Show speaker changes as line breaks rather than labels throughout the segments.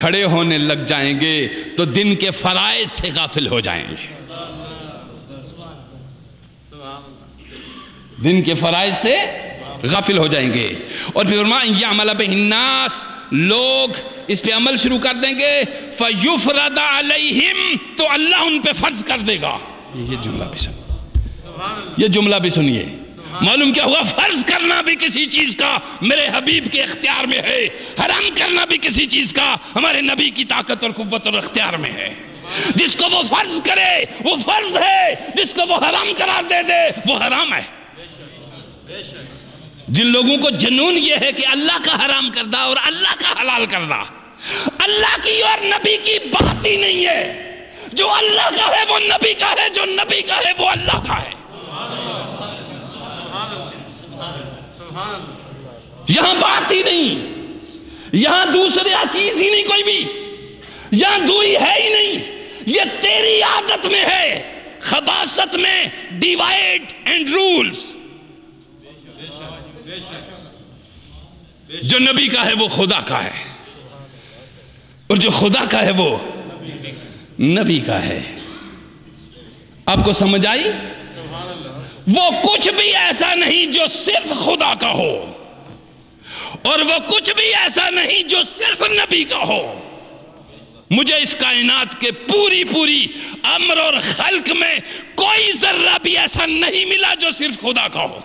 کھڑے ہونے لگ جائیں گے تو دن کے فرائض سے غافل ہو جائیں گے، دن کے فرائض سے غافل ہو جائیں گے۔ اور پھر فرمایا یعمل بہ الناس، لوگ اس پہ عمل شروع کر دیں گے، فیفرض علیہم، تو اللہ ان پہ فرض کر دے گا۔ یہ جملہ بھی سن، یہ جملہ بھی سنیے، معلوم کیا ہوا؟ فرض کرنا بھی کسی چیز کا میرے حبیب کے اختیار میں ہے، حرام کرنا بھی کسی چیز کا ہمارے نبی کی طاقت اور قوت اور اختیار میں ہے۔ جس کو وہ فرض کرے وہ فرض ہے، جس کو وہ حرام قرار دے دے وہ حرام ہے۔ جن لوگوں کو جنون یہ ہے کہ اللہ کا حرام کردہ اور اللہ کا حلال کردہ، اللہ کی اور نبی کی بات ہی نہیں ہے، جو اللہ کا ہے وہ نبی کا ہے، جو نبی کا ہے وہ اللہ کا ہے۔ یہاں بات ہی نہیں، یہاں دوسرے چیز ہی نہیں، کوئی بھی یہاں دوئی ہے ہی نہیں، یہ تیری عادت میں ہے، خباثت میں ڈیوائیڈ اینڈ رولز۔ جو نبی کا ہے وہ خدا کا ہے، اور جو خدا کا ہے وہ نبی کا ہے۔ آپ کو سمجھ آئی؟ وہ کچھ بھی ایسا نہیں جو صرف خدا کا ہو، اور وہ کچھ بھی ایسا نہیں جو صرف نبی کا ہو۔ مجھے اس کائنات کے پوری امر اور خلق میں کوئی ذرہ بھی ایسا نہیں ملا جو صرف خدا کا ہو،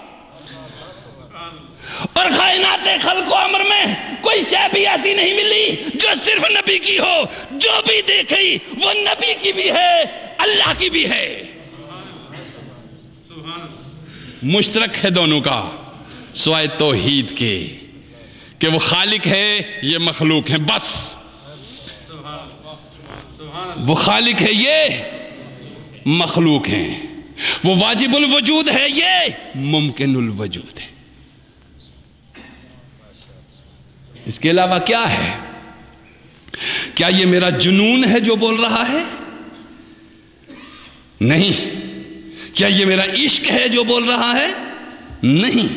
اور کائنات خلق و امر میں کوئی شے بھی ایسی نہیں ملی جو صرف نبی کی ہو۔ جو بھی دیکھی وہ نبی کی بھی ہے، اللہ کی بھی ہے، مشترک ہے دونوں کا سوائے توحید کے کہ وہ خالق ہے، یہ مخلوق ہے، بس وہ خالق ہے، یہ مخلوق ہیں، وہ واجب الوجود ہے، یہ ممکن الوجود ہے۔ اس کے علاوہ کیا ہے؟ کیا یہ میرا جنون ہے جو بول رہا ہے؟ نہیں۔ کیا یہ میرا عشق ہے جو بول رہا ہے؟ نہیں۔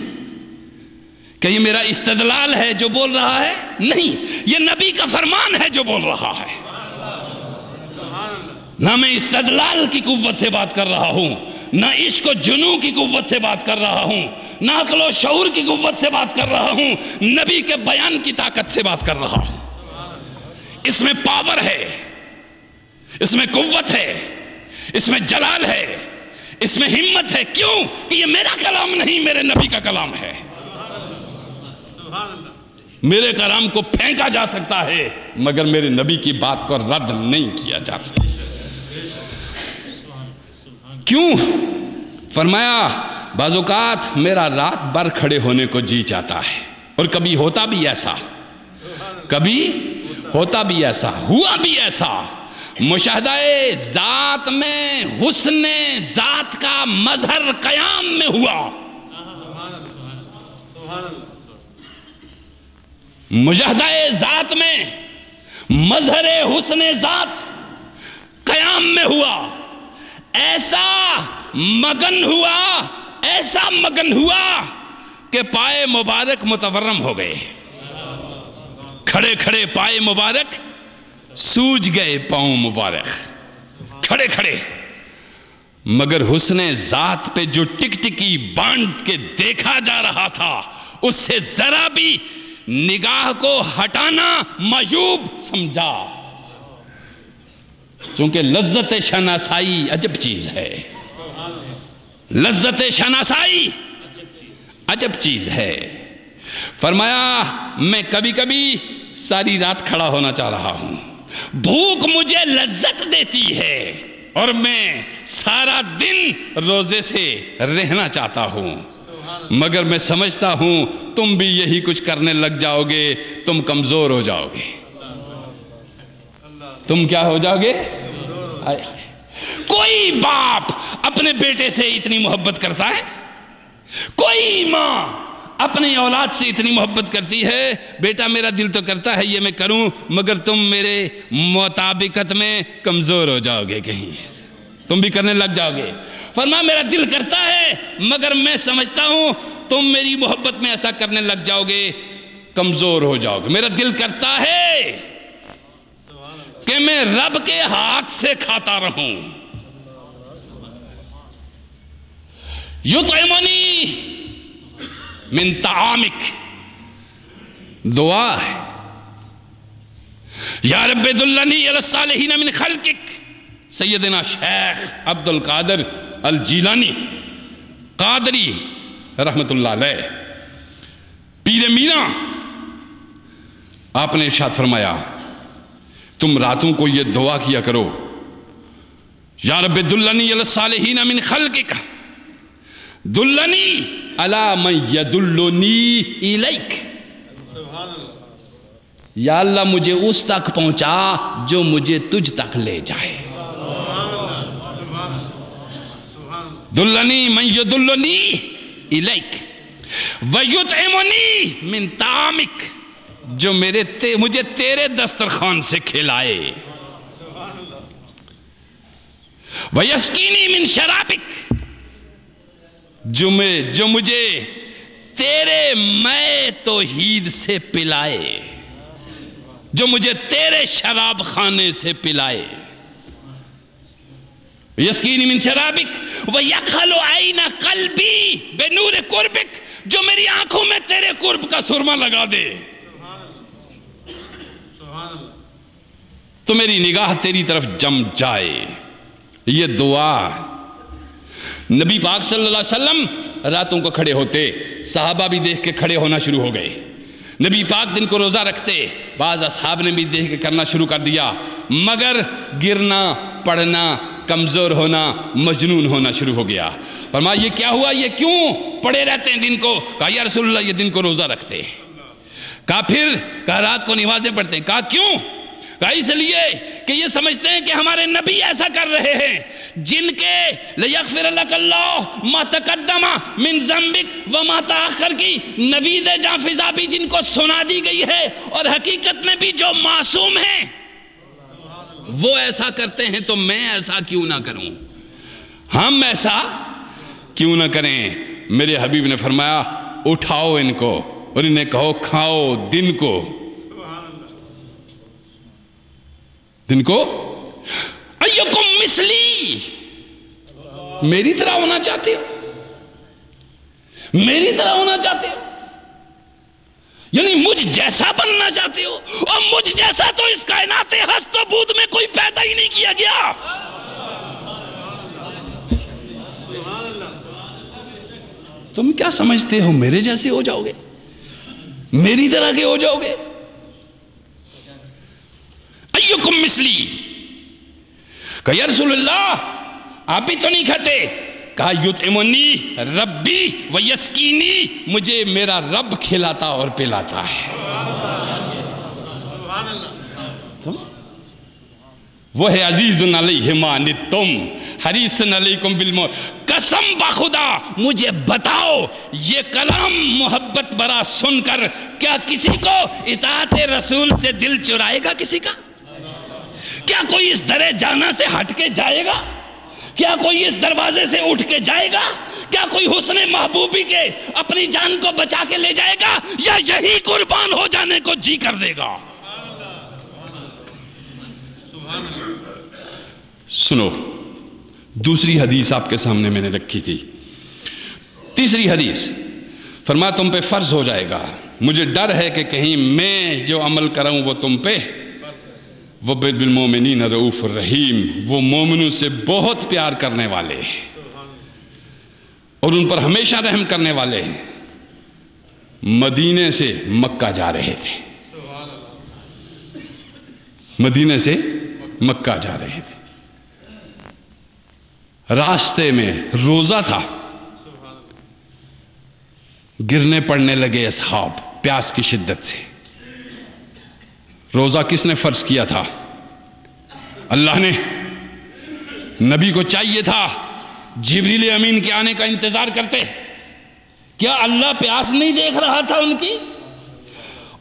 کیا یہ میرا استدلال ہے جو بول رہا ہے؟ نہیں، یہ نبی کا فرمان ہے جو بول رہا ہے۔ نہ میں استدلال کی قوت سے بات کر رہا ہوں، نہ عشق و جنون کی قوت سے بات کر رہا ہوں، نہ عقل و شعور کی قوت سے بات کر رہا ہوں، نبی کے بیان کی طاقت سے بات کر رہا ہوں۔ اس میں پاور ہے، اس میں قوت ہے، اس میں جلال ہے، اس میں ہمت ہے۔ کیوں؟ کہ یہ میرا کلام نہیں، میرے نبی کا کلام ہے۔ میرے کلام کو پھینکا جا سکتا ہے مگر میرے نبی کی بات کو رد نہیں کیا جا سکتا۔ کیوں؟ فرمایا بعض اوقات میرا رات بھر کھڑے ہونے کو جی چاہتا ہے، اور کبھی ہوتا بھی ایسا، کبھی ہوتا بھی ایسا، ہوا بھی ایسا۔ مشاہدہ ذات میں حسن ذات کا مظہر قیام میں ہوا، مشاہدہ ذات میں مظہر حسن ذات قیام میں ہوا، ایسا مگن ہوا، ایسا مگن ہوا کہ پائے مبارک متورم ہو گئے، کھڑے کھڑے پائے مبارک سوج گئے، پاؤں مبارک کھڑے کھڑے۔ مگر حسن ذات پہ جو ٹک ٹکی بانٹ کے دیکھا جا رہا تھا، اس سے ذرا بھی نگاہ کو ہٹانا معیوب سمجھا، چونکہ لذت شناسائی عجب چیز ہے، لذت شناسائی عجب چیز ہے۔ فرمایا میں کبھی کبھی ساری رات کھڑا ہونا چاہ رہا ہوں، بھوک مجھے لذت دیتی ہے، اور میں سارا دن روزے سے رہنا چاہتا ہوں، مگر میں سمجھتا ہوں تم بھی یہی کچھ کرنے لگ جاؤ گے، تم کمزور ہو جاؤ گے۔ تم کیا ہو جاؤ گے؟ کوئی باپ اپنے بیٹے سے اتنی محبت کرتا ہے؟ کوئی ماں اپنی اولاد سے اتنی محبت کرتی ہے؟ بیٹا میرا دل تو کرتا ہے یہ میں کروں، مگر تم میرے مطابقت میں کمزور ہو جاؤ گے، کہیں تم بھی کرنے لگ جاؤ گے۔ فرمایا میرا دل کرتا ہے مگر میں سمجھتا ہوں تم میری محبت میں ایسا کرنے لگ جاؤ گے، کمزور ہو جاؤ گے۔ میرا دل کرتا ہے کہ میں رب کے ہاتھ سے کھاتا رہوں. یطعمنی من طعامک، دعا ہے. یا رب دلنی علی الصالحین من خلقک. سیدنا شیخ عبد القادر الجیلانی قادری رحمت اللہ علیہ، پیر میرا، آپ نے ارشاد فرمایا تم راتوں کو یہ دعا کیا کرو، یا رب دلنی علی الصالحین من خلقک، دلنی علی من یدلنی الیک. یا اللہ مجھے اس تک پہنچا جو مجھے تجھ تک لے جائے. دلنی من یدلنی الیک ویطعمنی من طعامک، جو مجھے تیرے دسترخوان سے کھلائے. ویسقینی من شرابک، جو مجھے تیرے مے توحید سے پلائے، جو مجھے تیرے شراب خانے سے پلائے. یسقینی من شرابک ویکحل عین قلبی بنور قربک، جو میری آنکھوں میں تیرے قرب کا سرما لگا دے تو میری نگاہ تیری طرف جم جائے. یہ دعا نبی پاک صلی اللہ علیہ وسلم راتوں کو کھڑے ہوتے، صحابہ بھی دیکھ کے کھڑے ہونا شروع ہو گئے. نبی پاک دن کو روزہ رکھتے، بعض اصحاب نے بھی دیکھ کے کرنا شروع کر دیا، مگر گرنا، پڑنا، کمزور ہونا، مجنون ہونا شروع ہو گیا. فرمایا یہ کیا ہوا، یہ کیوں پڑے رہتے ہیں دن کو؟ کہا یا رسول اللہ یہ دن کو روزہ رکھتے. کہا پھر؟ کہا رات کو نمازیں پڑھتے. کہا کیوں؟ کہا اس لیے کہ یہ سمجھتے ہیں کہ ہمارے نبی ایسا کر رہے ہیں جن کے لِيَغْفِرَ لَكَ اللَّهُ مَا تَقَدَّمَ مِن ذَنبِكَ وَمَا تَأَخَّرَ کی نوید جاں فضا بھی جن کو سنا دی گئی ہے، اور حقیقت میں بھی جو معصوم ہیں وہ ایسا کرتے ہیں تو میں ایسا کیوں نہ کروں، ہم ایسا کیوں نہ کریں. میرے حبیب نے فرمایا اٹھاؤ ان کو اور انہیں کہو کھاؤ دن کو، دن کو. ایکم مثلی، میری طرح ہونا چاہتے ہو، میری طرح ہونا چاہتے ہو، یعنی مجھ جیسا بننا چاہتے ہو. اور مجھ جیسا تو اس کائنات ہست و بود میں کوئی پیدا ہی نہیں کیا گیا. تم کیا سمجھتے ہو میرے جیسے ہو جاؤ گے، میری طرح کے ہو جاؤ گے؟ ایکم مثلی. کہا یا رسول اللہ آپ بھی تو نہیں کھاتے. کہا یطعمنی ربی ویسقینی، مجھے میرا رب کھلاتا اور پلاتا ہے. وہ ہے عزیز علیہ ما عنتم حریص علیکم بالموت. قسم بخدا مجھے بتاؤ یہ کلام محبت برا سن کر کیا کسی کو اطاعت رسول سے دل چرائے گا کسی کا؟ کیا کوئی اس درِ جانا سے ہٹ کے جائے گا؟ کیا کوئی اس دروازے سے اٹھ کے جائے گا؟ کیا کوئی حسن محبوبی کے اپنی جان کو بچا کے لے جائے گا، یا یہی قربان ہو جانے کو جی کر دے گا؟ سنو دوسری حدیث آپ کے سامنے میں نے رکھی تھی. تیسری حدیث فرمایا تم پہ فرض ہو جائے گا، مجھے ڈر ہے کہ کہیں میں جو عمل کروں وہ تم پہ، وہ بالمومنین رؤوف الرحیم، وہ مومنوں سے بہت پیار کرنے والے اور ان پر ہمیشہ رحم کرنے والے ہیں. مدینے سے مکہ جا رہے تھے، مدینے سے مکہ جا رہے تھے، راستے میں روزہ تھا، گرنے پڑنے لگے اصحاب پیاس کی شدت سے. روزہ کس نے فرض کیا تھا؟ اللہ نے. نبی کو چاہیے تھا جبریل امین کے آنے کا انتظار کرتے. کیا اللہ پیاس نہیں دیکھ رہا تھا ان کی؟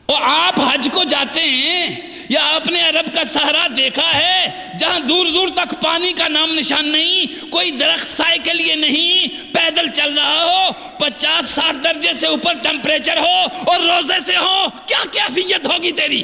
اور آپ حج کو جاتے ہیں یا آپ نے عرب کا صحرا دیکھا ہے جہاں دور دور تک پانی کا نام نشان نہیں، کوئی درخت سائے کے لیے نہیں، پیدل چل رہا ہو، 50-60 درجے سے اوپر ٹمپریچر ہو اور روزے سے ہو، کیا کیفیت ہوگی تیری؟